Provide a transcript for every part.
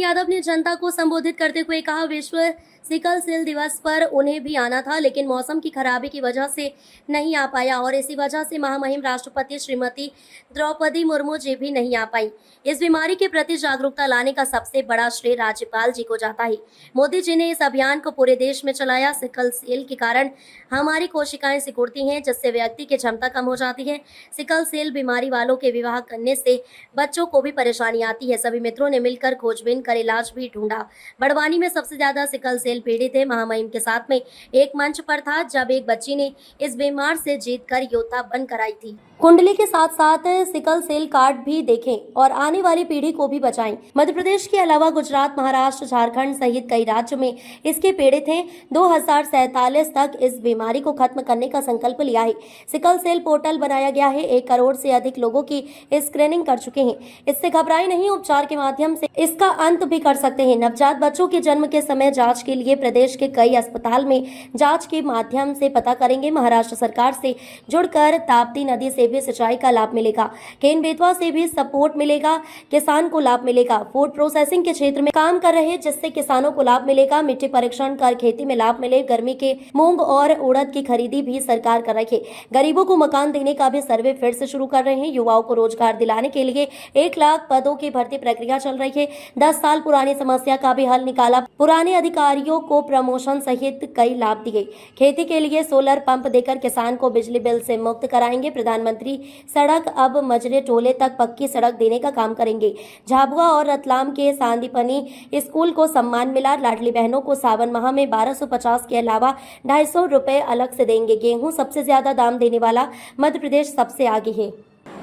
यादव ने जनता को संबोधित करते हुए कहा, विश्व सिकल सेल दिवस पर उन्हें भी आना था, लेकिन मौसम की खराबी की वजह से नहीं आ पाया और इसी वजह से महामहिम राष्ट्रपति श्रीमती द्रौपदी मुर्मू जी भी नहीं आ पाई। इस बीमारी के प्रति जागरूकता लाने का सबसे बड़ा श्रेय राज्यपाल जी को जाता है। मोदी जी ने इस अभियान को पूरे देश में चलाया। सिकल सेल के कारण हमारी कोशिकाएं सिकुड़ती हैं, जिससे व्यक्ति की क्षमता कम हो जाती है। सिकल सेल बीमारी वालों के विवाह करने से बच्चों को भी परेशानी आती है। सभी मित्रों ने मिलकर खोजबीन कर इलाज भी ढूंढा। बड़वानी में सबसे ज्यादा सिकल सेल पीड़ित थे। महामहिम के साथ में एक मंच पर था जब एक बच्ची ने इस बीमार से जीतकर योद्धा बनकर आई थी। कुंडली के साथ साथ सिकल सेल कार्ड भी देखें और आने वाली पीढ़ी को भी बचाएं। मध्य प्रदेश के अलावा गुजरात, महाराष्ट्र, झारखंड सहित कई राज्यों में इसके पीड़ित हैं। 2047 तक इस बीमारी को खत्म करने का संकल्प लिया है। सिकल सेल पोर्टल बनाया गया है। 1 करोड़ से अधिक लोगों की स्क्रीनिंग कर चुके हैं। इससे घबराएं नहीं, उपचार के माध्यम से इसका अंत भी कर सकते हैं। नवजात बच्चों के जन्म के समय जांच के लिए प्रदेश के कई अस्पताल में जांच के माध्यम से पता करेंगे। महाराष्ट्र सरकार से जुड़कर ताप्ती नदी से भी सिंचाई का लाभ मिलेगा। केन बेतवा से भी सपोर्ट मिलेगा। किसान को लाभ मिलेगा। फूड प्रोसेसिंग के क्षेत्र में काम कर रहे जिससे किसानों को लाभ मिलेगा। मिट्टी परीक्षण कर खेती में लाभ मिले। गर्मी के मूंग और उड़द की खरीदी भी सरकार कर रही है। गरीबों को मकान देने का भी सर्वे फिर से शुरू कर रहे हैं। युवाओं को रोजगार दिलाने के लिए 1 लाख पदों की भर्ती प्रक्रिया चल रही है। 10 साल पुरानी समस्या का भी हल निकाला। पुराने अधिकारियों को प्रमोशन सहित कई लाभ दिए। खेती के लिए सोलर पंप देकर किसान को बिजली बिल से मुक्त कराएंगे। प्रधानमंत्री सड़क अब मजरे टोले तक पक्की सड़क देने का काम करेंगे। झाबुआ और रतलाम के सांदीपनी स्कूल को सम्मान मिला। लाडली बहनों को सावन माह में 1250 के अलावा 250 रुपए अलग से देंगे। गेहूं सबसे ज्यादा दाम देने वाला मध्य प्रदेश सबसे आगे है।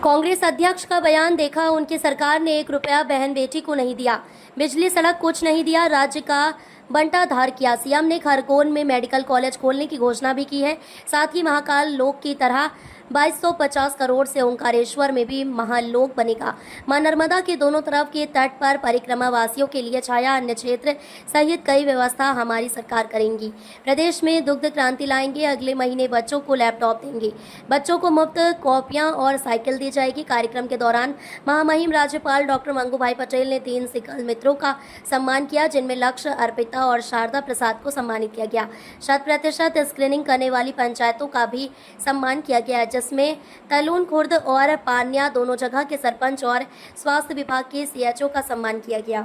कांग्रेस अध्यक्ष का बयान देखा, उनकी सरकार ने 1 रुपया बहन बेटी को नहीं दिया। बिजली सड़क कुछ नहीं दिया। राज्य का बंटाधार किया। सीएम ने खरगोन में मेडिकल कॉलेज खोलने की घोषणा भी की है। साथ ही महाकाल लोक की तरह 2250 करोड़ से ओंकारेश्वर में भी महालोक बनेगा। मां नर्मदा के दोनों तरफ के तट पर परिक्रमा वासियों के लिए छाया अन्य क्षेत्र सहित कई व्यवस्था हमारी सरकार करेंगी। प्रदेश में दुग्ध क्रांति लाएंगे। अगले महीने बच्चों को लैपटॉप देंगे। बच्चों को मुफ्त कॉपियां और साइकिल दी जाएगी। कार्यक्रम के दौरान महामहिम राज्यपाल डॉक्टर मंगूभाई पटेल ने 3 सिकल मित्रों का सम्मान किया, जिनमें लक्ष्य, अर्पिता और शारदा प्रसाद को सम्मानित किया गया। 100% स्क्रीनिंग करने वाली पंचायतों का भी सम्मान किया गया, जिसमें तलून खुर्द और पानिया दोनों जगह के सरपंच और स्वास्थ्य विभाग के सीएचओ का सम्मान किया गया।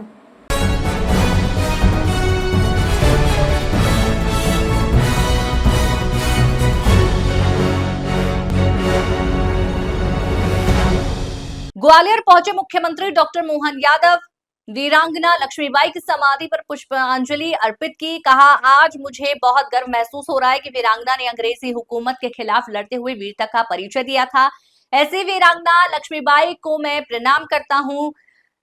ग्वालियर पहुंचे मुख्यमंत्री डॉक्टर मोहन यादव। वीरांगना लक्ष्मीबाई की समाधि पर पुष्पांजलि अर्पित की। कहा, आज मुझे बहुत गर्व महसूस हो रहा है कि वीरांगना ने अंग्रेजी हुकूमत के खिलाफ लड़ते हुए वीरता का परिचय दिया था। ऐसी वीरांगना लक्ष्मीबाई को मैं प्रणाम करता हूं।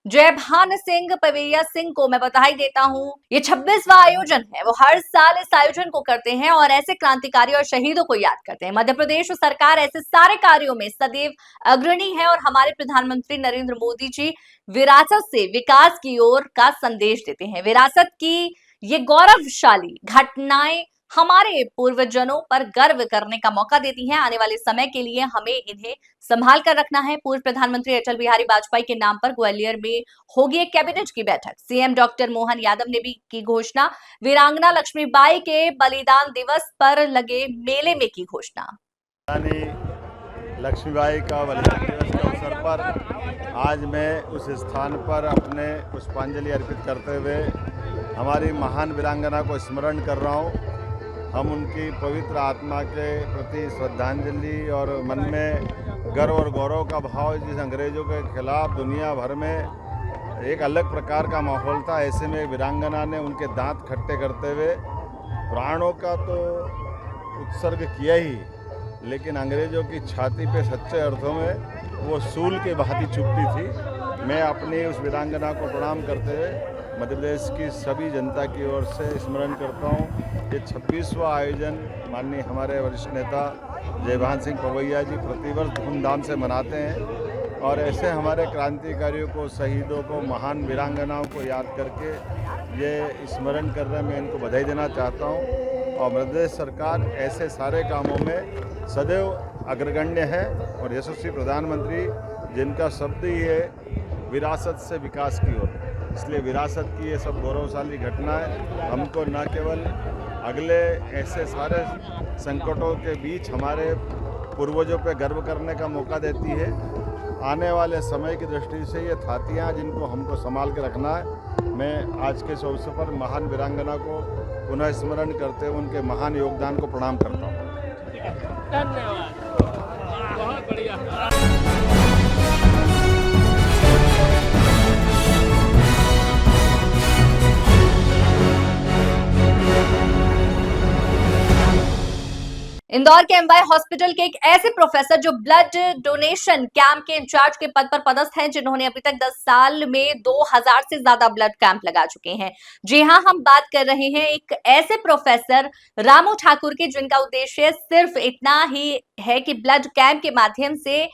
जयभान सिंह पवैया सिंह को मैं बधाई देता हूं। ये 26वां आयोजन है। वो हर साल इस आयोजन को करते हैं और ऐसे क्रांतिकारी और शहीदों को याद करते हैं। मध्य प्रदेश सरकार ऐसे सारे कार्यों में सदैव अग्रणी है और हमारे प्रधानमंत्री नरेंद्र मोदी जी विरासत से विकास की ओर का संदेश देते हैं। विरासत की ये गौरवशाली घटनाएं हमारे पूर्वजनों पर गर्व करने का मौका देती हैं। आने वाले समय के लिए हमें इन्हें संभाल कर रखना है। पूर्व प्रधानमंत्री अटल बिहारी वाजपेयी के नाम पर ग्वालियर में होगी एक कैबिनेट की बैठक। सीएम डॉक्टर मोहन यादव ने भी की घोषणा। वीरांगना लक्ष्मीबाई के बलिदान दिवस पर लगे मेले में की घोषणा। लक्ष्मीबाई का बलिदान दिवस के अवसर पर आज मैं उस स्थान पर अपने पुष्पांजलि अर्पित करते हुए हमारी महान वीरांगना को स्मरण कर रहा हूँ। हम उनकी पवित्र आत्मा के प्रति श्रद्धांजलि और मन में गर्व और गौरव का भाव, जिस अंग्रेजों के खिलाफ दुनिया भर में एक अलग प्रकार का माहौल था, ऐसे में वीरांगना ने उनके दांत खट्टे करते हुए प्राणों का तो उत्सर्ग किया ही, लेकिन अंग्रेजों की छाती पे सच्चे अर्थों में वो सूल के भांति चुभती थी। मैं अपनी उस वीरांगना को प्रणाम करते हुए मध्य प्रदेश की सभी जनता की ओर से स्मरण करता हूँ। ये 26वां आयोजन माननीय हमारे वरिष्ठ नेता जयभान सिंह पवैया जी प्रतिवर्ष धूमधाम से मनाते हैं और ऐसे हमारे क्रांतिकारियों को, शहीदों को, महान वीरांगनाओं को याद करके ये स्मरण कर रहे हैं। मैं इनको बधाई देना चाहता हूँ और मध्य प्रदेश सरकार ऐसे सारे कामों में सदैव अग्रगण्य है और यशस्वी प्रधानमंत्री जिनका शब्द ही है विरासत से विकास की ओर। इसलिए विरासत की ये सब गौरवशाली घटना है हमको न केवल अगले ऐसे सारे संकटों के बीच हमारे पूर्वजों पे गर्व करने का मौका देती है, आने वाले समय की दृष्टि से ये थातियाँ जिनको हमको संभाल के रखना है। मैं आज के इस अवसर पर महान वीरांगना को पुनः स्मरण करते हुए उनके महान योगदान को प्रणाम करता हूँ। धन्यवाद, बहुत बढ़िया। इंदौर के एमवाय हॉस्पिटल के एक ऐसे प्रोफेसर जो ब्लड डोनेशन कैंप के इंचार्ज के पद पर पदस्थ हैं, जिन्होंने अभी तक 10 साल में 2000 से ज्यादा ब्लड कैंप लगा चुके हैं। जी हां, हम बात कर रहे हैं एक ऐसे प्रोफेसर रामू ठाकुर की, जिनका उद्देश्य सिर्फ इतना ही है कि ब्लड कैंप के माध्यम से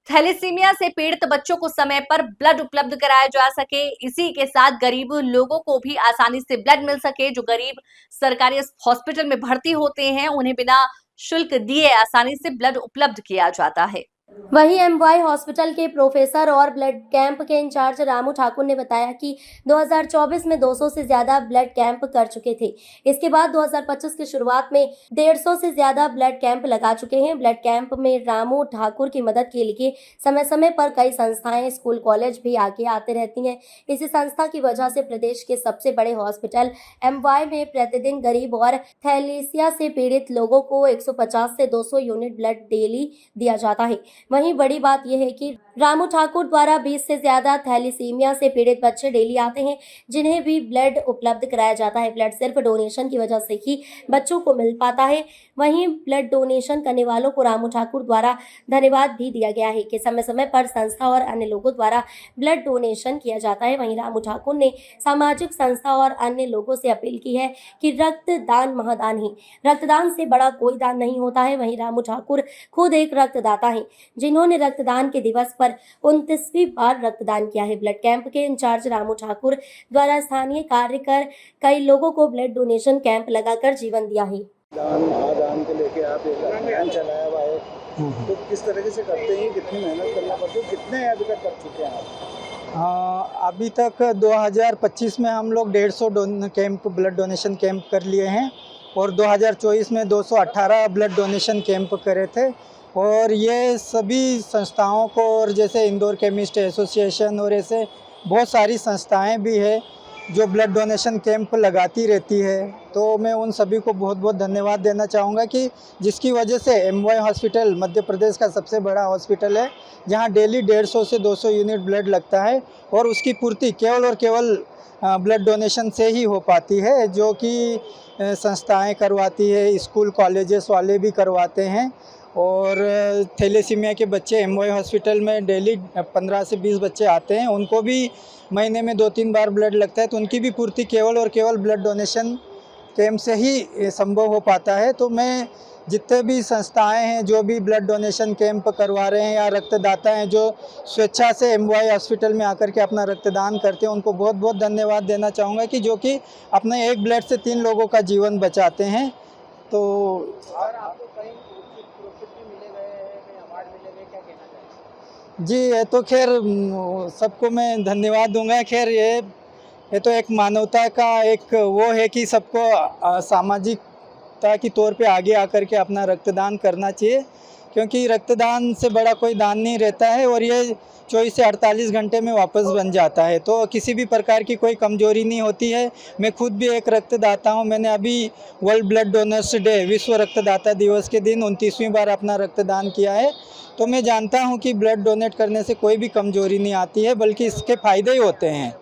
थैलेसीमिया से पीड़ित बच्चों को समय पर ब्लड उपलब्ध कराया जा सके, इसी के साथ गरीब लोगों को भी आसानी से ब्लड मिल सके। जो गरीब सरकारी हॉस्पिटल में भर्ती होते हैं, उन्हें बिना शुल्क दिए आसानी से ब्लड उपलब्ध किया जाता है। वहीं एमवाय हॉस्पिटल के प्रोफेसर और ब्लड कैंप के इंचार्ज रामू ठाकुर ने बताया कि 2024 में 200 से ज्यादा ब्लड कैंप कर चुके थे। इसके बाद 2025 की शुरुआत में 150 से ज्यादा ब्लड कैंप लगा चुके हैं। ब्लड कैंप में रामू ठाकुर की मदद के लिए समय समय पर कई संस्थाएं, स्कूल, कॉलेज भी आगे आते रहती हैं। इसी संस्था की वजह से प्रदेश के सबसे बड़े हॉस्पिटल एमवाय में प्रतिदिन गरीब और थैलेसिया से पीड़ित लोगों को 150 से 200 यूनिट ब्लड डेली दिया जाता है। वहीं बड़ी बात यह है कि रामू ठाकुर द्वारा 20 से ज्यादा थैलेसीमिया से पीड़ित बच्चे डेली आते हैं, जिन्हें भी ब्लड उपलब्ध कराया जाता है। ब्लड सिर्फ डोनेशन की वजह से ही बच्चों को मिल पाता है। वहीं ब्लड डोनेशन करने वालों को रामू ठाकुर द्वारा धन्यवाद भी दिया गया है कि समय समय पर संस्था और अन्य लोगों द्वारा ब्लड डोनेशन किया जाता है। वहीं रामू ठाकुर ने सामाजिक संस्था और अन्य लोगों से अपील की है कि रक्तदान महादान है, रक्तदान से बड़ा कोई दान नहीं होता है। वहीं रामू ठाकुर खुद एक रक्तदाता है, जिन्होंने रक्तदान के दिवस पर 29वीं बार रक्तदान किया है। ब्लड कैंप के इंचार्ज रामू ठाकुर द्वारा स्थानीय कार्य कर कई लोगों को ब्लड डोनेशन कैंप लगाकर जीवन दिया है। दान महादान को लेके आप एक अभियान चलाया हुआ है, तो किस तरीके से करते हैं, कितनी मेहनत करना पड़ती है, कितने अभी तक कर चुके हैं आप? अभी तक 2025 में हम लोग 150 कैंप ब्लड डोनेशन कैंप कर लिए हैं और 2024 में 218 ब्लड डोनेशन कैंप करे थे। और ये सभी संस्थाओं को, और जैसे इंदौर केमिस्ट एसोसिएशन और ऐसे बहुत सारी संस्थाएं भी है जो ब्लड डोनेशन कैंप लगाती रहती है, तो मैं उन सभी को बहुत बहुत धन्यवाद देना चाहूँगा कि जिसकी वजह से एमवाय हॉस्पिटल मध्य प्रदेश का सबसे बड़ा हॉस्पिटल है, जहाँ डेली 150 से 200 यूनिट ब्लड लगता है और उसकी पूर्ति केवल और केवल ब्लड डोनेशन से ही हो पाती है, जो कि संस्थाएं करवाती है, स्कूल कॉलेजेस वाले भी करवाते हैं। और थैलेसीमिया के बच्चे एमवाय हॉस्पिटल में डेली 15 से 20 बच्चे आते हैं, उनको भी महीने में 2-3 बार ब्लड लगता है, तो उनकी भी पूर्ति केवल और केवल ब्लड डोनेशन कैंप से ही संभव हो पाता है। तो मैं जितने भी संस्थाएं हैं जो भी ब्लड डोनेशन कैंप करवा रहे हैं या रक्तदाता हैं जो स्वेच्छा से एमवाय हॉस्पिटल में आकर के अपना रक्तदान करते हैं, उनको बहुत बहुत धन्यवाद देना चाहूँगा कि जो कि अपने एक ब्लड से 3 लोगों का जीवन बचाते हैं। तो जी, ये तो खैर सबको मैं धन्यवाद दूंगा। खैर ये तो एक मानवता का एक वो है कि सबको सामाजिकता की तौर पे आगे आकर के अपना रक्तदान करना चाहिए, क्योंकि रक्तदान से बड़ा कोई दान नहीं रहता है और ये 24 से 48 घंटे में वापस बन जाता है, तो किसी भी प्रकार की कोई कमजोरी नहीं होती है। मैं खुद भी एक रक्तदाता हूँ। मैंने अभी वर्ल्ड ब्लड डोनर्स डे, विश्व रक्तदाता दिवस के दिन 29वीं बार अपना रक्तदान किया है। तो मैं जानता हूँ कि ब्लड डोनेट करने से कोई भी कमजोरी नहीं आती है, बल्कि इसके फ़ायदे ही होते हैं।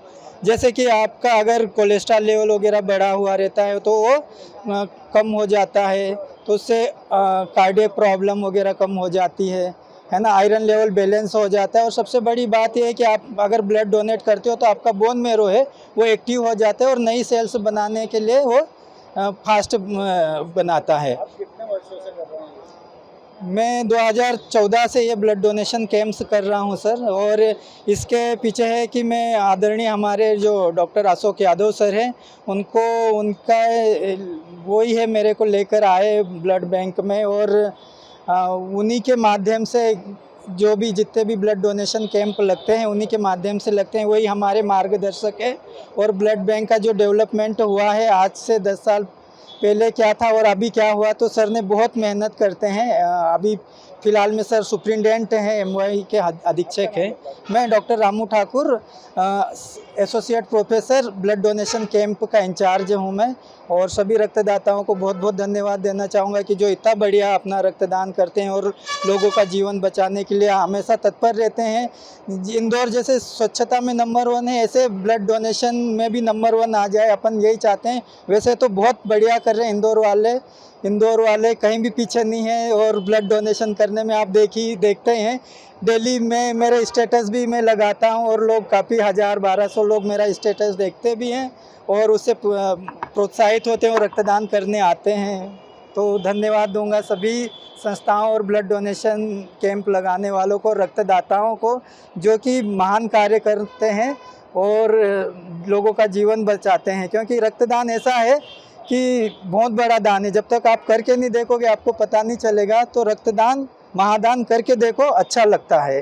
जैसे कि आपका अगर कोलेस्ट्रॉल लेवल वगैरह बढ़ा हुआ रहता है तो वो कम हो जाता है, तो उससे कार्डियक प्रॉब्लम वगैरह कम हो जाती है ना। आयरन लेवल बैलेंस हो जाता है और सबसे बड़ी बात यह है कि आप अगर ब्लड डोनेट करते हो तो आपका बोन मैरो है वो एक्टिव हो जाता है और नई सेल्स बनाने के लिए वो फास्ट बनाता है। आप कितने वर्षों से कर रहे हैं? मैं 2014 से ये ब्लड डोनेशन कैंप्स कर रहा हूँ सर, और इसके पीछे है कि मैं आदरणीय हमारे जो डॉक्टर अशोक यादव सर हैं, उनका वही है मेरे को लेकर आए ब्लड बैंक में, और उन्हीं के माध्यम से जो भी जितने भी ब्लड डोनेशन कैंप लगते हैं उन्हीं के माध्यम से लगते हैं, वही हमारे मार्गदर्शक है। और ब्लड बैंक का जो डेवलपमेंट हुआ है आज से 10 साल पहले क्या था और अभी क्या हुआ, तो सर ने बहुत मेहनत करते हैं। अभी फ़िलहाल में सर सुप्रिंटेंडेंट हैं, एमवाई के अधीक्षक हैं। मैं doctor Ramu Thakur associate professor blood donation camp का इंचार्ज हूं मैं। और सभी रक्तदाताओं को बहुत बहुत धन्यवाद देना चाहूँगा कि जो इतना बढ़िया अपना रक्तदान करते हैं और लोगों का जीवन बचाने के लिए हमेशा तत्पर रहते हैं। इंदौर जैसे स्वच्छता में नंबर 1 है, ऐसे ब्लड डोनेशन में भी नंबर 1 आ जाए, अपन यही चाहते हैं। वैसे तो बहुत बढ़िया कर रहे हैं इंदौर वाले कहीं भी पीछे नहीं है। और ब्लड डोनेशन करने में आप देखते हैं डेली में मेरे स्टेटस भी मैं लगाता हूं और लोग काफ़ी 1000-1200 लोग मेरा स्टेटस देखते भी हैं और उससे प्रोत्साहित होते हैं और रक्तदान करने आते हैं। तो धन्यवाद दूंगा सभी संस्थाओं और ब्लड डोनेशन कैंप लगाने वालों को, रक्तदाताओं को, जो कि महान कार्य करते हैं और लोगों का जीवन बचाते हैं। क्योंकि रक्तदान ऐसा है कि बहुत बड़ा दान है, जब तक आप करके नहीं देखोगे आपको पता नहीं चलेगा। तो रक्तदान महादान करके देखो, अच्छा लगता है।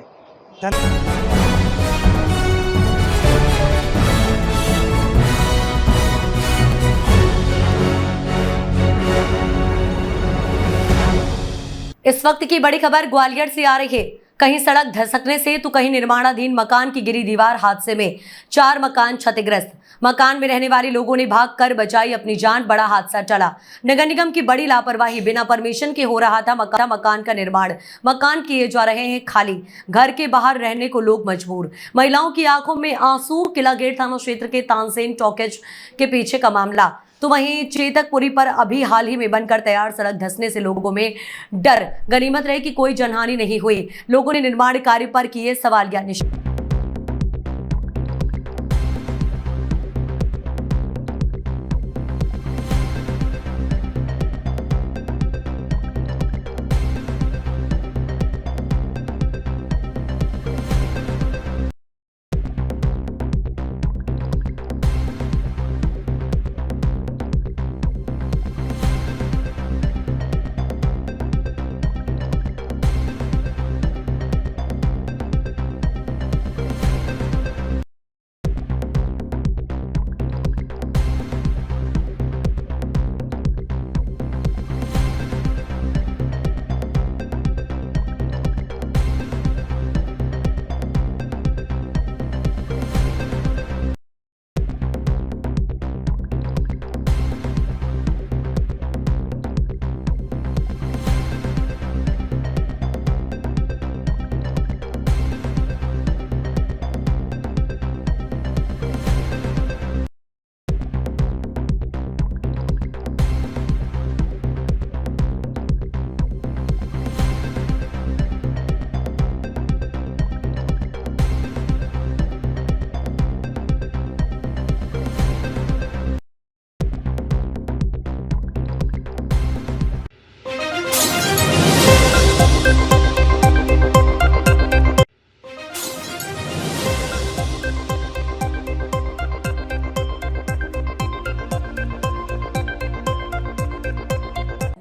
इस वक्त की बड़ी खबर ग्वालियर से आ रही है। कहीं सड़क धसकने से तो कहीं निर्माणाधीन मकान की गिरी दीवार हादसे में 4 मकान क्षतिग्रस्त। मकान में रहने वाले लोगों ने भागकर बचाई अपनी जान, बड़ा हादसा टला। नगर निगम की बड़ी लापरवाही, बिना परमिशन के हो रहा था मकान का निर्माण। मकान किए जा रहे हैं खाली, घर के बाहर रहने को लोग मजबूर। महिलाओं की आंखों में आंसू। किला गेट थाना क्षेत्र के तानसेन टॉकेज के पीछे का मामला। तो वहीं चेतकपुरी पर अभी हाल ही में बनकर तैयार सड़क धंसने से लोगों में डर। गनीमत रहे कि कोई जनहानि नहीं हुई। लोगों ने निर्माण कार्य पर किए सवालिया निशान।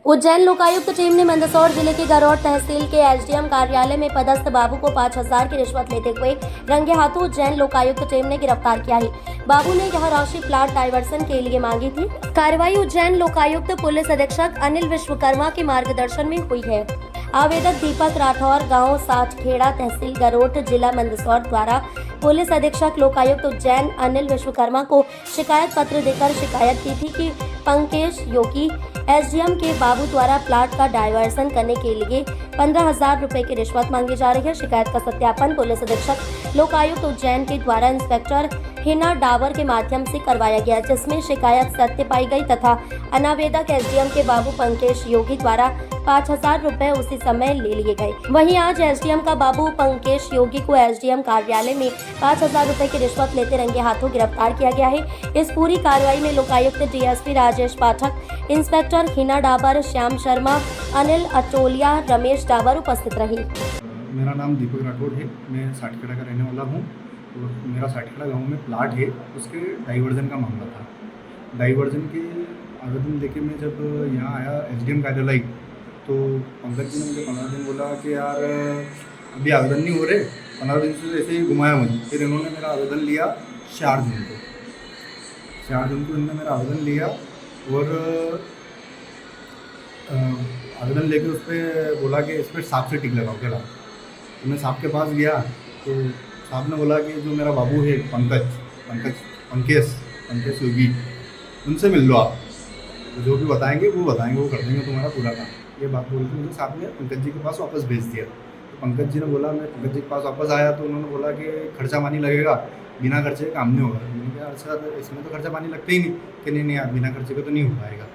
उज्जैन लोकायुक्त टीम ने मंदसौर जिले के गरौर तहसील के एसडीएम कार्यालय में पदस्थ बाबू को 5,000 की रिश्वत लेते हुए रंगे हाथों उज्जैन लोकायुक्त टीम ने गिरफ्तार किया है। बाबू ने यह राशि प्लाट डायवर्सन के लिए मांगी थी। कार्रवाई उज्जैन लोकायुक्त पुलिस अधीक्षक अनिल विश्वकर्मा के मार्गदर्शन में हुई है। आवेदक दीपक राठौर, गांव साठखेड़ा, तहसील गरोट, जिला मंदसौर द्वारा पुलिस अधीक्षक लोकायुक्त उज्जैन अनिल विश्वकर्मा को शिकायत पत्र देकर शिकायत की थी कि पंकज योगी एसडीएम के बाबू द्वारा प्लाट का डायवर्सन करने के लिए 15,000 रुपए की रिश्वत मांगी जा रही है। शिकायत का सत्यापन पुलिस अधीक्षक लोकायुक्त उज्जैन के द्वारा इंस्पेक्टर हिना डावर के माध्यम से करवाया गया, जिसमें शिकायत सत्य पाई गई तथा अनावेदक एसडीएम के बाबू पंकज योगी द्वारा 5,000 रुपए उसी समय ले लिए गए। वहीं आज एसडीएम का बाबू पंकज योगी को एसडीएम कार्यालय में 5,000 रुपए की रिश्वत लेते रंगे हाथों गिरफ्तार किया गया है। इस पूरी कार्रवाई में लोकायुक्त डीएसपी राजेश पाठक, इंस्पेक्टर हिना डाबर, श्याम शर्मा, अनिल अचोलिया, रमेश डाबर उपस्थित रही। मेरा नाम दीपक राठौर है, मैं साठखेड़ा का रहने वाला हूँ और मेरा साठखेड़ा गांव में प्लाट है, उसके डाइवर्जन का मामला था। डाइवर्जन के आवेदन लेके मैं जब यहाँ आया एसडीएम कार्यालय, तो पंकज जी ने मुझे 15 दिन बोला कि यार अभी आवेदन नहीं हो रहे, 15 दिन से ऐसे ही घुमाया मुझे। फिर इन्होंने मेरा आवेदन लिया 4 जून को। 4 जून को इन्होंने मेरा आवेदन लिया और आवेदन लेके उस पर बोला कि इस पर सांप से टिक लगाओ क्या। तो मैं सांप के पास गया तो साहब ने बोला कि जो मेरा बाबू है पंकज योगी, उनसे मिल लो आप, तो जो भी बताएंगे वो कर देंगे तुम्हारा पूरा काम। ये बात बोल के मुझे साहब ने पंकज जी के पास वापस भेज दिया। तो पंकज जी ने बोला, मैं पंकज जी के पास वापस आया तो उन्होंने बोला कि खर्चा पानी लगेगा, बिना खर्चे काम नहीं होगा। मैंने कहा अच्छा तो इसमें तो खर्चा पानी लगता ही नहीं, कि नहीं यार बिना खर्चे का तो नहीं हो पाएगा।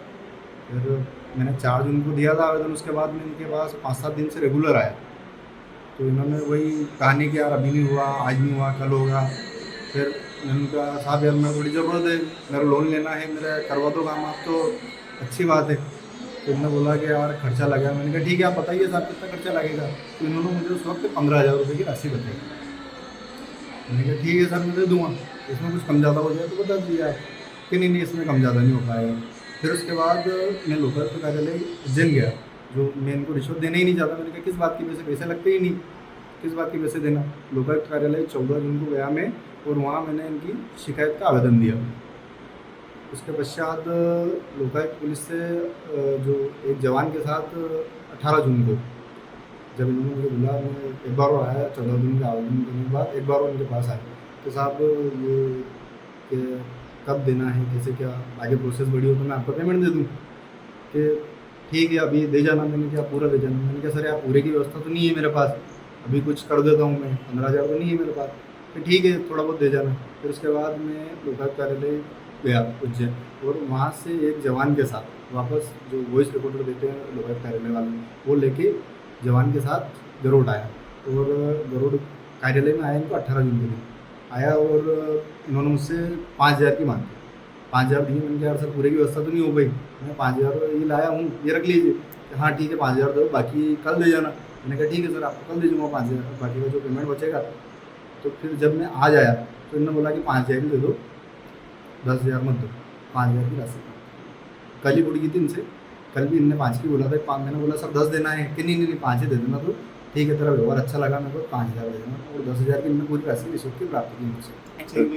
फिर मैंने 4 जून को दिया था आवेदन, उसके बाद मैं इनके पास 5-7 दिन से रेगुलर आया। तो इन्होंने वही कहानी कि यार अभी नहीं हुआ, आज नहीं हुआ, कल होगा। फिर मैंने कहा साहब यार मेरे थोड़ी ज़रूरत है, मेरा लोन लेना है, मेरा करवा दो काम आप, तो अच्छी बात है। तो इन्होंने बोला कि यार खर्चा लगा। मैंने कहा ठीक है आप बताइए साहब कितना खर्चा लगेगा। तो इन्होंने मुझे उस वक्त 15,000 रुपये की राशि बताई। मैंने कहा ठीक है सर मैं दे दूँगा, इसमें कुछ कम ज़्यादा हो जाए तो बता दीजिए आप, कि नहीं इसमें कम ज़्यादा नहीं हो पाएगा। फिर उसके बाद मैं लोकायुक्त कार्यालय उज्जैन गया, जो मैं इनको रिश्वत देना ही नहीं चाहता। मैंने कहा किस बात की वजह से, पैसे लगते ही नहीं, किस बात की वजह से देना। लोकायुक्त कार्यालय 14 जून को गया मैं, और वहाँ मैंने इनकी शिकायत का आवेदन दिया। उसके पश्चात लोकायुक्त पुलिस से जो एक जवान के साथ 18 जून को जब इन्होंने मुझे बुला, मैं एक बार और आया 14 जून का आवेदन करने के बाद, एक बार और उनके पास आया तो साहब ये कि कब देना है, कैसे क्या आगे प्रोसेस बढ़ी हो तो मैं आपको पेमेंट दे दूँ, कि ठीक है अभी दे जाना। मैंने क्या पूरा दे जाना। मैंने कहा सर यार पूरे की व्यवस्था तो नहीं है मेरे पास, अभी कुछ कर देता हूँ मैं, 15,000 तो नहीं है मेरे पास। फिर ठीक है थोड़ा बहुत दे जाना। फिर उसके बाद मैं लोकायुक्त कार्यालय गया उज्जैन, और वहाँ से एक जवान के साथ वापस जो वॉइस रिकॉर्डर देते हैं लोकायुक्त कार्यालय वाले, वो लेके जवान के साथ गरुड़ आया, और गरुड़ कार्यालय में आया इनको 18 जून के दिन आया, और इन्होंने मुझसे 5,000 की मांगी। 5,000 दिए। मैंने कहा यार सर पूरे की व्यवस्था तो नहीं हो पाई, मैं 5,000 ये लाया हूँ, ये रख लीजिए। हाँ ठीक है 5,000 दो, बाकी कल दे जाना। मैंने कहा ठीक है सर आपको कल दे दूँगा 5,000, बाकी का जो पेमेंट बचेगा। तो फिर जब मैं आज आया तो इन्होंने बोला कि 5,000 ही दे दो, 10,000 मत दो, 5,000 की राशि। कल ही उड़ गई थी इनसे, कल भी इनने 5 की बोला था, 5 मैंने बोला सर 10 देना है, कि नहीं 5 ही दे देना। तो ठीक है तेरा व्यवहार अच्छा लगा मेरे को, 5,000 दे देना। और 10,000 की इनने पूरी राशि रिश्वत की प्राप्त की मुझसे।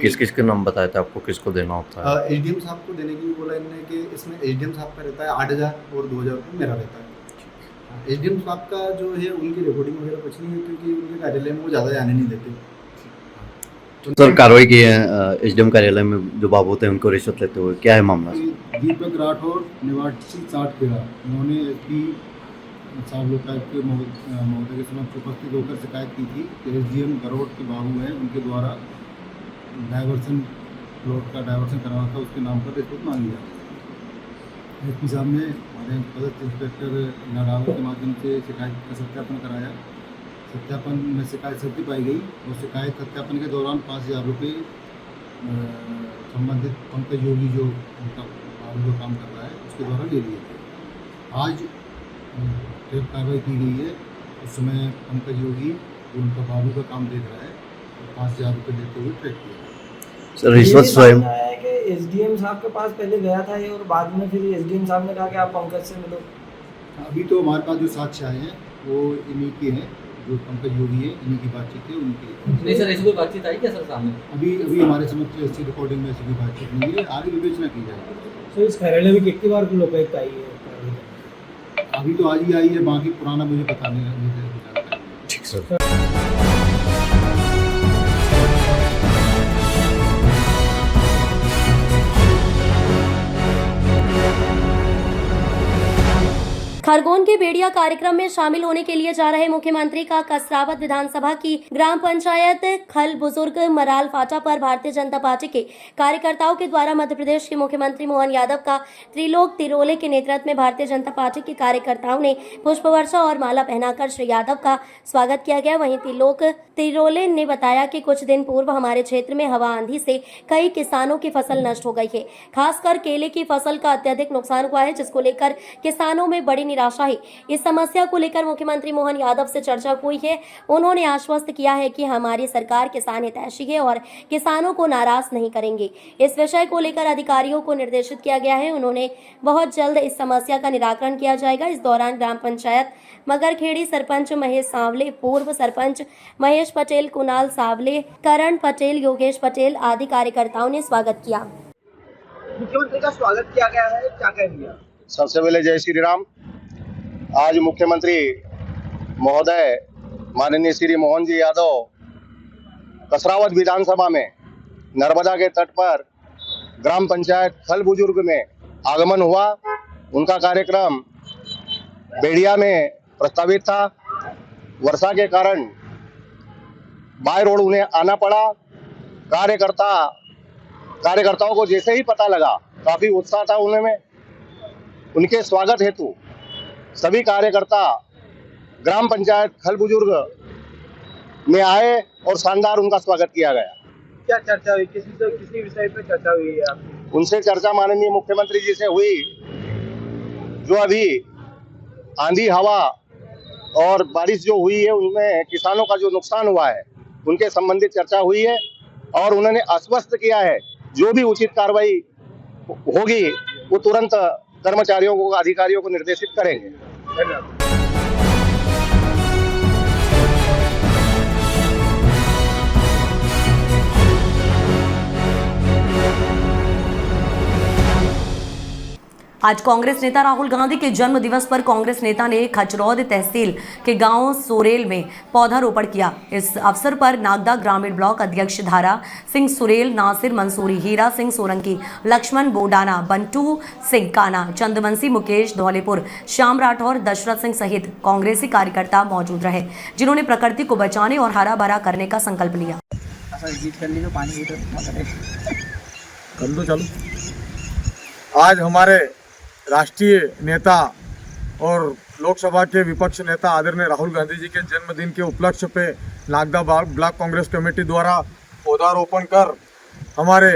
किस किस के नाम बताया था आपको, किसको देना होता है? एसडीएम साहब को देने की भी बोला इनने, कि इसमें एसडीएम साहब का रहता है 8,000 और 2,000 रुपये मेरा रहता है। एसडीएम साहब का जो है उनकी रिकॉर्डिंग वगैरह कुछ नहीं है, क्योंकि उनके कार्यालय में वो ज़्यादा जाने नहीं देते। सर कार्रवाई की है एसडीएम कार्यालय में जो बाबू होते हैं उनको रिश्वत लेते हुए, क्या है मामला? दीपक राठौर निवासी चाटखेड़ा, उन्होंने एसपी साहब लोकायुक्त के महोदय के समक्ष उपस्थित होकर शिकायत की थी कि एसडीएम गरोड़ के बाबू हैं, उनके द्वारा डाइवर्सन प्लॉट का डाइवर्सन कराना था, उसके नाम पर रिश्वत मांगी जाती। एसपी साहब ने हमारे पदस्थ इंस्पेक्टर नारावल के माध्यम से शिकायत का सत्यापन कराया। सत्यापन में शिकायत सत्य पाई गई, और शिकायत सत्यापन के दौरान 5,000 रुपये संबंधित पंकज योगी जो उनका जो काम कर रहा है उसके द्वारा ले लिए थे। आज फिर कार्रवाई की गई है। उस समय पंकज योगी उनका बाबू का काम देख रहा है, 5,000 रुपये देते हुए ट्रैक किया। सर रिश्वत स्वयं है कि एसडीएम साहब के पास पहले गया था ये, और बाद में फिर एसडीएम साहब ने कहा कि आप पंकज से मिलो। अभी तो हमारे पास जो साक्ष्य आए हैं वो इन्हीं के हैं, जो पंकज योगी है इन्हीं की बातचीत है उनकी। नहीं सर ऐसी कोई बातचीत आई क्या सर सामने? अभी हमारे समक्ष ऐसी रिकॉर्डिंग में ऐसी कोई बातचीत नहीं है, आगे विवेचना की जाएगी। सर इस कार्यालय में कितनी बार लोकायुक्त आई है? अभी तो आज ही आई है, बाकी पुराना मुझे पता नहीं है। ठीक सर। खरगोन के बेड़िया कार्यक्रम में शामिल होने के लिए जा रहे मुख्यमंत्री का कसरावत विधानसभा की ग्राम पंचायत खल बुजुर्ग मराल फाटा पर भारतीय जनता पार्टी के कार्यकर्ताओं के द्वारा मध्य प्रदेश के मुख्यमंत्री मोहन यादव का त्रिलोक तिरोले के नेतृत्व में भारतीय जनता पार्टी के कार्यकर्ताओं ने पुष्प वर्षा और माला पहनाकर श्री यादव का स्वागत किया गया। वहीं त्रिलोक तिरोले ने बताया कि कुछ दिन पूर्व हमारे क्षेत्र में हवा आंधी से कई किसानों की फसल नष्ट हो गई है, खासकर केले की फसल का अत्यधिक नुकसान हुआ है, जिसको लेकर किसानों में बड़ी निराशा है। इस समस्या को लेकर मुख्यमंत्री मोहन यादव से चर्चा हुई है। उन्होंने आश्वस्त किया है कि हमारी सरकार किसान हितैषी है और किसानों को नाराज नहीं करेंगे। इस विषय को लेकर अधिकारियों को निर्देशित किया गया है। उन्होंने बहुत जल्द इस समस्या का निराकरण किया जाएगा। इस दौरान ग्राम पंचायत मगरखेड़ी सरपंच महेश सांवले, पूर्व सरपंच महेश पटेल, कुणाल सांवले, करण पटेल, योगेश पटेल आदि कार्यकर्ताओं ने स्वागत किया। मुख्यमंत्री का स्वागत किया गया है, क्या कहेंगे? सबसे पहले जय श्री राम। आज मुख्यमंत्री महोदय माननीय श्री मोहन जी यादव कसरावत विधानसभा में नर्मदा के तट पर ग्राम पंचायत खल बुजुर्ग में आगमन हुआ। उनका कार्यक्रम बेड़िया में प्रस्तावित था। वर्षा के कारण बाय रोड उन्हें आना पड़ा। कार्यकर्ताओं को जैसे ही पता लगा, काफी उत्साह था उनमें। उनके स्वागत हेतु सभी कार्यकर्ता ग्राम पंचायत खल बुजुर्ग में आए और शानदार उनका स्वागत किया गया। क्या चर्चा हुई? किसी विषय पे चर्चा हुई है आपकी? उनसे चर्चा माननीय मुख्यमंत्री जी से हुई। जो अभी आंधी हवा और बारिश जो हुई है, उनमें किसानों का जो नुकसान हुआ है, उनके संबंधित चर्चा हुई है और उन्होंने आश्वस्त किया है जो भी उचित कार्रवाई होगी वो तुरंत कर्मचारियों को, अधिकारियों को निर्देशित करेंगे। धन्यवाद। आज कांग्रेस नेता राहुल गांधी के जन्म दिवस पर कांग्रेस नेता ने खचरौद तहसील के गांव सोरेल में पौधारोपण किया। इस अवसर पर नागदा ग्रामीण ब्लॉक अध्यक्ष धारा सिंह सुरेल, नासिर मंसूरी, हीरा सिंह सोलंकी, लक्ष्मण बोडाना, बंटू सिंह काना, चंदवंशी मुकेश धौलेपुर, श्याम राठौर, दशरथ सिंह सहित कांग्रेसी कार्यकर्ता मौजूद रहे, जिन्होंने प्रकृति को बचाने और हरा भरा करने का संकल्प लिया। आज हमारे राष्ट्रीय नेता और लोकसभा के विपक्ष नेता आदरणीय राहुल गांधी जी के जन्मदिन के उपलक्ष्य पे नागदा ब्लॉक कांग्रेस कमेटी द्वारा पौधारोपण कर हमारे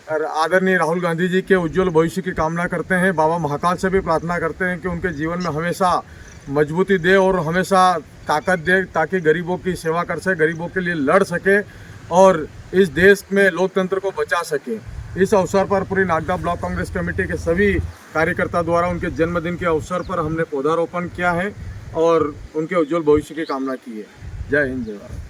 आदरणीय राहुल गांधी जी के उज्जवल भविष्य की कामना करते हैं। बाबा महाकाल से भी प्रार्थना करते हैं कि उनके जीवन में हमेशा मजबूती दे और हमेशा ताकत दे, ताकि गरीबों की सेवा कर सके, गरीबों के लिए लड़ सके और इस देश में लोकतंत्र को बचा सके। इस अवसर पर पूरी नागदा ब्लॉक कांग्रेस कमेटी के सभी कार्यकर्ता द्वारा उनके जन्मदिन के अवसर पर हमने पौधारोपण किया है और उनके उज्जवल भविष्य की कामना की है। जय हिंद, जय भारत।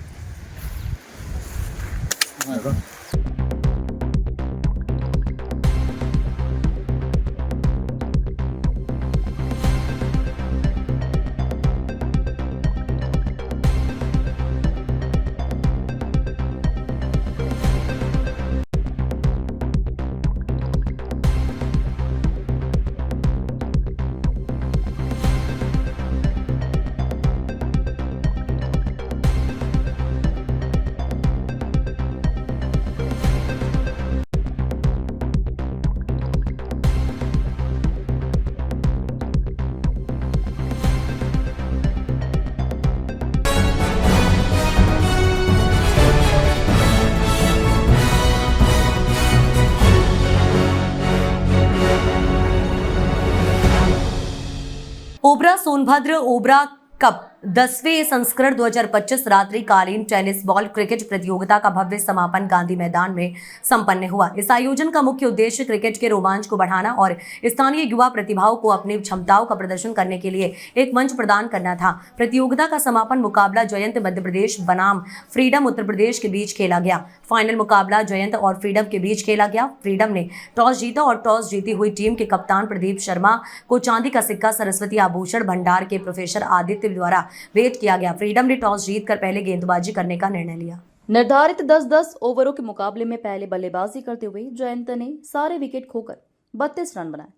ओबरा सोनभद्र ओबरा कप 10वें संस्करण 2025 रात्रिकालीन टेनिस बॉल क्रिकेट प्रतियोगिता का भव्य समापन गांधी मैदान में संपन्न हुआ। इस आयोजन का मुख्य उद्देश्य क्रिकेट के रोमांच को बढ़ाना और स्थानीय युवा प्रतिभाओं को अपनी क्षमताओं का प्रदर्शन करने के लिए एक मंच प्रदान करना था। प्रतियोगिता का समापन मुकाबला जयंत मध्य प्रदेश बनाम फ्रीडम उत्तर प्रदेश के बीच खेला गया। फाइनल मुकाबला जयंत और फ्रीडम के बीच खेला गया। फ्रीडम ने टॉस जीता और टॉस जीती हुई टीम के कप्तान प्रदीप शर्मा को चांदी का सिक्का सरस्वती आभूषण भंडार के प्रोफेसर आदित्य द्वारा भेंट किया गया। फ्रीडम ने टॉस जीतकर पहले गेंदबाजी करने का निर्णय लिया। निर्धारित 10-10 ओवरों के मुकाबले में पहले बल्लेबाजी करते हुए जयंत ने सारे विकेट खोकर 32 रन बनाए।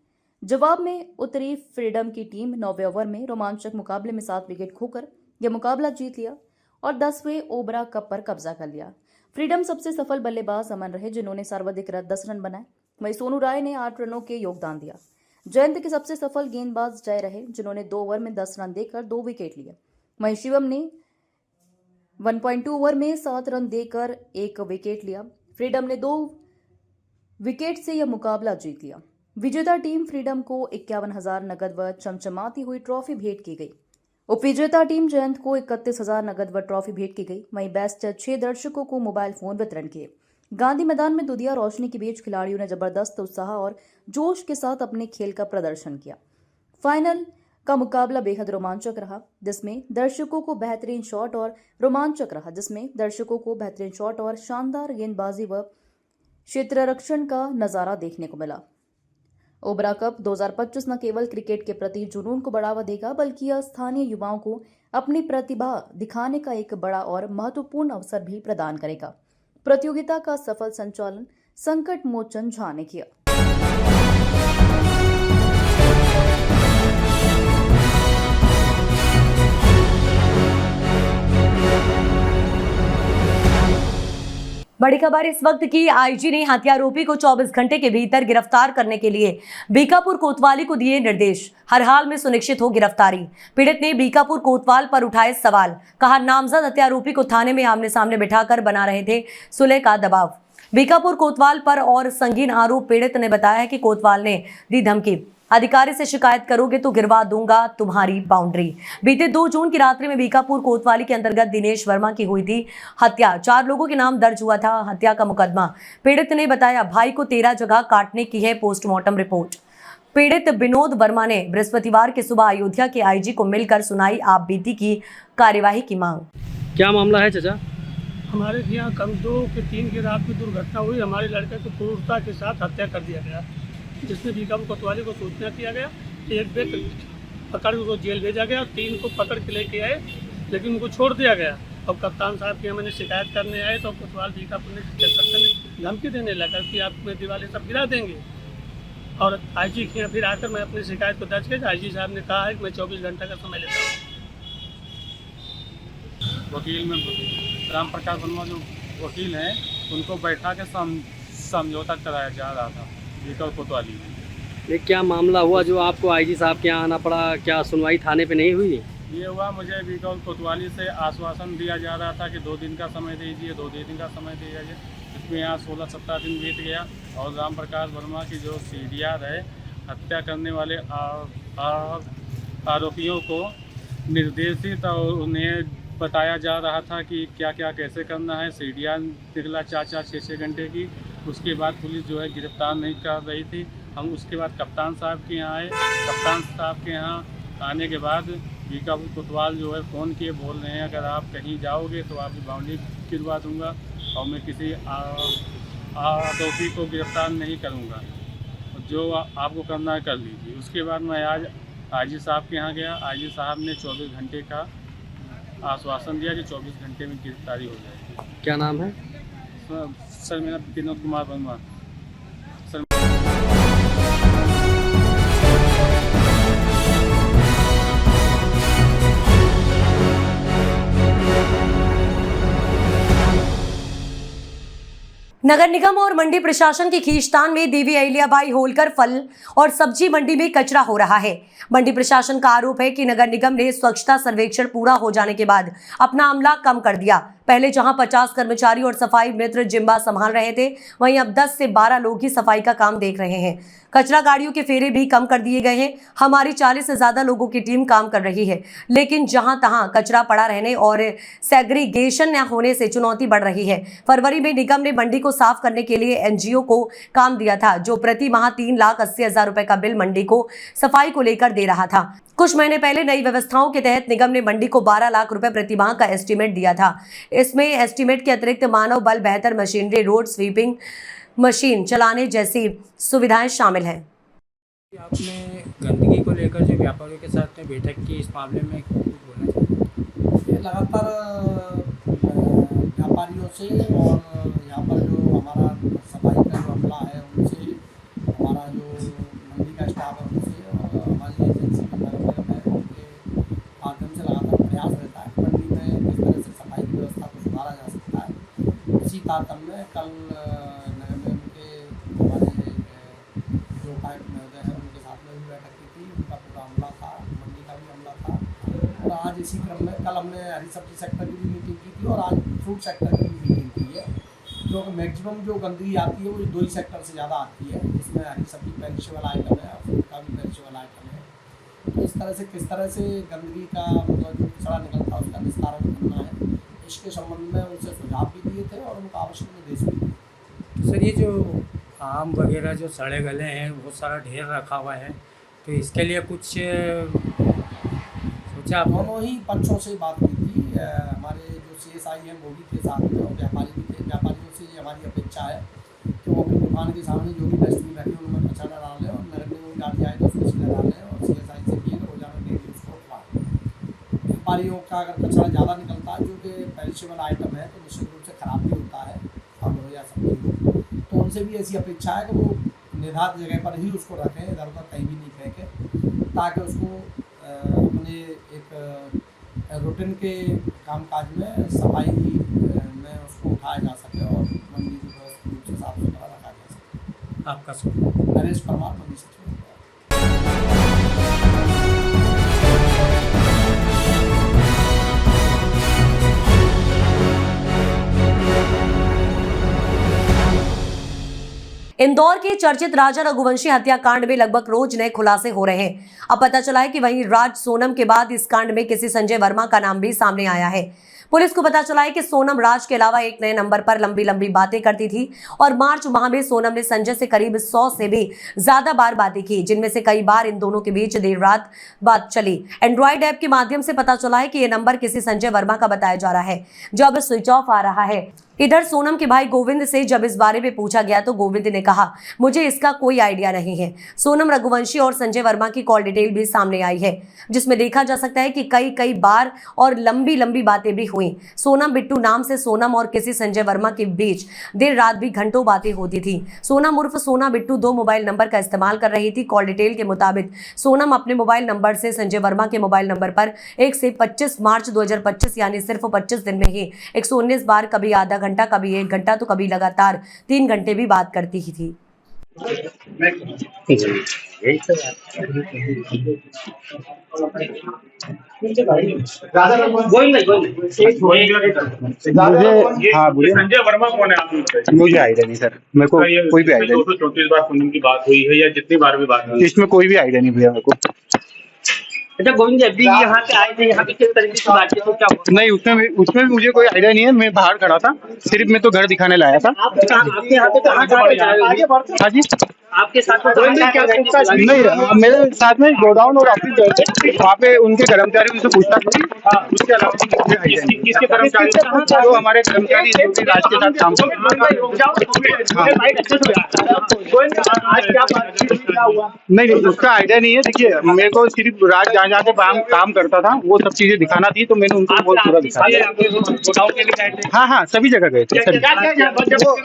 जवाब में उतरी फ्रीडम की टीम 9वें ओवर में रोमांचक मुकाबले में 7 विकेट खोकर यह मुकाबला जीत लिया और 10वें ओबरा कप पर कब्जा कर लिया। फ्रीडम सबसे सफल बल्लेबाज अमन रहे, जिन्होंने सर्वाधिक 10 रन बनाए। वहीं सोनू राय ने 8 रनों के योगदान दिया। जयंत के सबसे सफल गेंदबाज जय रहे, जिन्होंने 2 ओवर में 10 रन देकर 2 विकेट लिए। वहीं शिवम ने 1.2 ओवर में 7 रन देकर 1 विकेट लिया। फ्रीडम ने 2 विकेट से यह मुकाबला जीत लिया। विजेता टीम फ्रीडम को 51,000 नकद व चमचमाती हुई ट्रॉफी भेंट की गई। उपविजेता टीम जयंत को 31,000 नकद व ट्रॉफी भेंट की गई। वहीं बेस्ट 6 दर्शकों को मोबाइल फोन वितरण किए। गांधी मैदान में दुधिया रोशनी के बीच खिलाड़ियों ने जबरदस्त उत्साह और जोश के साथ अपने खेल का प्रदर्शन किया। फाइनल का मुकाबला बेहद रोमांचक रहा, जिसमें दर्शकों को बेहतरीन शॉट और शानदार गेंदबाजी व क्षेत्ररक्षण का नजारा देखने को मिला। ओबरा कप 2025 न केवल क्रिकेट के प्रति जुनून को बढ़ावा देगा, बल्कि यह स्थानीय युवाओं को अपनी प्रतिभा दिखाने का एक बड़ा और महत्वपूर्ण अवसर भी प्रदान करेगा। प्रतियोगिता का सफल संचालन संकट मोचन झा ने किया। बड़ी खबर इस वक्त की, आईजी ने हत्यारोपी को 24 घंटे के भीतर गिरफ्तार करने के लिए बीकापुर कोतवाली को दिए निर्देश। हर हाल में सुनिश्चित हो गिरफ्तारी। पीड़ित ने बीकापुर कोतवाल पर उठाए सवाल, कहा नामजद हत्यारोपी को थाने में आमने सामने बिठाकर बना रहे थे सुलह का दबाव। बीकापुर कोतवाल पर और संगीन आरोप। पीड़ित ने बताया कि कोतवाल ने दी धमकी, अधिकारी से शिकायत करोगे तो गिरवा दूंगा तुम्हारी बाउंड्री। बीते 2 जून की रात्रि में बीकापुर कोतवाली के अंतर्गत दिनेश वर्मा की हुई थी हत्या। 4 लोगों के नाम दर्ज हुआ था हत्या का मुकदमा। पीड़ित ने बताया भाई को 13 जगह काटने की है पोस्टमार्टम रिपोर्ट। पीड़ित विनोद वर्मा ने बृहस्पतिवार की सुबह अयोध्या के आईजी को मिलकर सुनाई आप बीती की कार्यवाही की मांग। क्या मामला है चाचा? हमारे यहाँ कल 2 के 3 की रात में दुर्घटना हुई। हमारे लड़के को क्रूरता के साथ हत्या कर दिया गया, जिसमें बीकापुर कोतवाली को सूचना किया गया। एक व्यक्ति पकड़ को जेल भेजा गया और 3 को पकड़ के लेके आए, लेकिन उनको छोड़ दिया गया। और कप्तान साहब के मैंने शिकायत करने आए तो कोतवाल बीकापुर ने धमकी देने लगा कि आप में दिवाली सब गिरा देंगे। और आईजी के यहाँ फिर आकर मैं अपनी शिकायत को दर्ज किया। आईजी साहब ने कहा है कि मैं 24 घंटे का समय लेता हूँ। वकील में राम प्रकाश वर्मा जो वकील हैं उनको बैठा के समझौता कराया जा रहा था बीकापुर कोतवाली में। ये क्या मामला हुआ जो आपको आईजी साहब के यहाँ आना पड़ा? क्या सुनवाई थाने पे नहीं हुई? ये हुआ, मुझे बीकापुर कोतवाली से आश्वासन दिया जा रहा था कि 2 दिन का समय दीजिए, 2 दिन का समय दिया जाए। इसमें यहाँ 16-17 दिन बीत गया और राम प्रकाश वर्मा की जो CDR है, हत्या करने वाले आरोपियों को निर्देशित और उन्हें बताया जा रहा था कि क्या क्या कैसे करना है। CDR निकला 4-4, 6-6 घंटे की। उसके बाद पुलिस जो है गिरफ्तार नहीं कर रही थी। हम उसके बाद कप्तान साहब के यहाँ आए। कप्तान साहब के यहाँ आने के बाद बीकापुर कोतवाल जो है फ़ोन किए, बोल रहे हैं अगर आप कहीं जाओगे तो आपकी बाउंड्री गिरवा दूंगा और मैं किसी आरोपी को गिरफ्तार नहीं करूंगा। जो आपको करना है कर लीजिए। उसके बाद मैं आज आईजी साहब के यहाँ गया। आईजी साहब ने 24 घंटे का आश्वासन दिया कि 24 घंटे में गिरफ्तारी हो जाएगी। क्या नाम है? सर मेरा विनोद कुमार वर्मा। नगर निगम और मंडी प्रशासन की खींचतान में देवी अहिल्याबाई होलकर फल और सब्जी मंडी में कचरा हो रहा है। मंडी प्रशासन का आरोप है कि नगर निगम ने स्वच्छता सर्वेक्षण पूरा हो जाने के बाद अपना अमला कम कर दिया। पहले जहां 50 कर्मचारी और सफाई मित्र जिम्मा संभाल रहे थे, वहीं अब 10 से 12 लोग ही सफाई का काम देख रहे हैं। कचरा गाड़ियों के फेरे भी कम कर दिए गए हैं। हमारी 40 से ज्यादा लोगों की टीम काम कर रही है, लेकिन जहां तहां कचरा पड़ा रहने और सेग्रीगेशन न होने से चुनौती बढ़ रही है। फरवरी में निगम ने मंडी को साफ करने के लिए NGO को काम दिया था, जो प्रति माह 3,80,000 रुपए का बिल मंडी को सफाई को लेकर दे रहा था। कुछ महीने पहले नई व्यवस्थाओं के तहत निगम ने मंडी को 12 लाख रुपए प्रति माह का एस्टीमेट दिया था। इसमें एस्टीमेट के अतिरिक्त मानव बल, बेहतर मशीनरी, रोड स्वीपिंग मशीन चलाने जैसी सुविधाएं शामिल हैं। आपने गंदगी को लेकर जो व्यापारियों के साथ में बैठक की, इस मामले में कुछ बोलना चाहिए? लगातार व्यापारियों से और यहाँ पर जो हमारा सफाई का जो अमला है उनसे, हमारा जो मंडी का स्टाफ है उनसे और हमारी एजेंसी के मैनेजर है उनके माध्यम से लगातार प्रयास रहता है मंडी में किस तरह से सफाई की व्यवस्था को सुधारा जा सकता है। इसी तारतम्य में कल नगर निगम के हमारे जो पायलट महोदय हैं उनके साथ में भी बैठक की थी। उनका पूरा अमला था, मंडी का भी अमला था। और आज इसी क्रम में कल हमने हरी सब्जी सेक्टर की भी मीटिंग की थी और आज फ्रूट सेक्टर की भी मीटिंग की है। क्योंकि मैक्सिमम जो गंदगी आती है वो 2 ही सेक्टर से ज़्यादा आती है, जिसमें हरी सब्जी पेरिशेबल आइटम है और फूड का भी पेरिशेबल आइटम है। तो इस तरह से किस तरह से गंदगी का मतलब जो कचरा निकलता है उसका निस्तारण करना है, इसके संबंध में उनसे सुझाव भी दिए थे और उनको आवश्यक निर्देश भी दिए। तो सर ये जो आम वगैरह जो सड़े गले हैं बहुत सारा ढेर रखा हुआ है, तो इसके लिए कुछ सोचा आप? दोनों ही पक्षों से बात की थी, हमारे जो CSI हैं वो भी थे साथ में और व्यापारी भी थे। व्यापारियों से ये हमारी अपेक्षा है कि वो अपनी दुकान के सामने जो भी डस्टबिन रखे उनमें कचरा न डालें और नगर निगम गाड़ी आए तो उसमें सीधा डालें और CSI से भी रोजाना डेली उसको उठवाएं। व्यापारियों का अगर कचरा ज़्यादा निकलता है जो कि पेरिशेबल आइटम है तो निश्चित रूप से ख़राब भी होता है, फल हो या सब्जी हो, तो उनसे भी ऐसी अपेक्षा है कि वो निर्धारित जगह पर ही उसको रखें, इधर उधर कहीं भी नहीं फेंकें, ताकि उसको अपने एक रूटीन के कामकाज में सफाई में उसको उठाया जा सके और मंडी को व्यवस्थित रूप से साफ सुथरा रखा जा सके। आपका शुक्रिया। नरेश परमार, मंडी सचिव। इंदौर के चर्चित राजा रघुवंशी हत्याकांड में लगभग रोज नए खुलासे हो रहे हैं। अब पता चला है कि वहीं राज सोनम के बाद इस कांड में किसी संजय वर्मा का नाम भी सामने आया है। पुलिस को पता चला है कि सोनम राज के अलावा एक नए नंबर पर लंबी लंबी बातें करती थी और मार्च माह में सोनम ने संजय से करीब 100 से भी ज्यादा बार बातें की, जिनमें से कई बार इन दोनों के बीच देर रात बात चली। एंड्रॉइड ऐप के माध्यम से पता चला है कि यह नंबर किसी संजय वर्मा का बताया जा रहा है, जो अब स्विच ऑफ आ रहा है। इधर सोनम के भाई गोविंद से जब इस बारे में पूछा गया तो गोविंद ने कहा, मुझे इसका कोई आइडिया नहीं है। सोनम रघुवंशी और संजय वर्मा की कॉल डिटेल भी सामने आई है, जिसमें देखा जा सकता है कि कई बार और लंबी लंबी बातें भी हुई। सोनम बिट्टू नाम से सोनम और किसी संजय वर्मा के बीच देर रात भी घंटों बातें होती थी। सोनम उर्फ सोना बिट्टू 2 मोबाइल नंबर का इस्तेमाल कर रही थी। कॉल डिटेल के मुताबिक सोनम अपने मोबाइल नंबर से संजय वर्मा के मोबाइल नंबर पर 1 से 25 मार्च 2025 यानी सिर्फ 25 दिन में ही 119 बार, कभी आधा घंटा, कभी 1 घंटा तो कभी लगातार 3 घंटे भी बात करती ही थी। संजय वर्मा कौन है आप? मुझे आइडिया नहीं सर, मेरे को कोई भी आइडिया नहीं। 234 बार सोनम की बात हुई है या जितनी बार भी बात हुई, इसमें कोई भी आइडिया नहीं भैया मेरे को। अच्छा गोविंद जी अभी यहाँ पे आए थे, यहाँ पे किस तरीके से बात की तो क्या? नहीं, उसमें भी मुझे कोई आइडिया नहीं है। मैं बाहर खड़ा था, सिर्फ मैं तो घर दिखाने लाया था। आपके यहाँ पे हाँ जी, आपके साथ नहीं, मेरे साथ में गोडाउन और ऑफिस गए थे, वहाँ पे उनके कर्मचारी से पूछता था। उसके अलावा मुझे आइडिया नहीं। किसके कर्मचारी? जो हमारे कर्मचारी जो भी राज के साथ काम नहीं, उसका आइडिया नहीं है। देखिए, मेरे को सिर्फ राज जहाँ जहाँ पे काम करता था वो सब चीजें दिखाना थी, तो मैंने उनको बहुत पूरा दिखाया। हाँ, सभी जगह गए थे।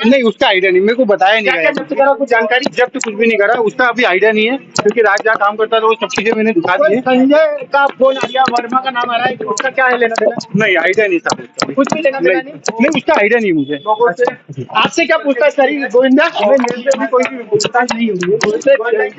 नहीं, उसका आइडिया नहीं, मेरे को बताया नहीं गया कुछ जानकारी। जब तो कुछ भी नहीं करा, उसका अभी आइडिया नहीं है, क्योंकि राज जहाँ काम करता था वो सब चीजें मैंने दिखा दी है। संजय का फोन आ गया, वर्मा का नाम आ रहा है, उसका क्या है लेना देना? नहीं, आइडिया नहीं था, कुछ भी लेना देना नहीं, उसका आइडिया नहीं मुझे। आपसे क्या पूछताछ करी गोविंदा? कोई भी पूछताछ नहीं हुई है।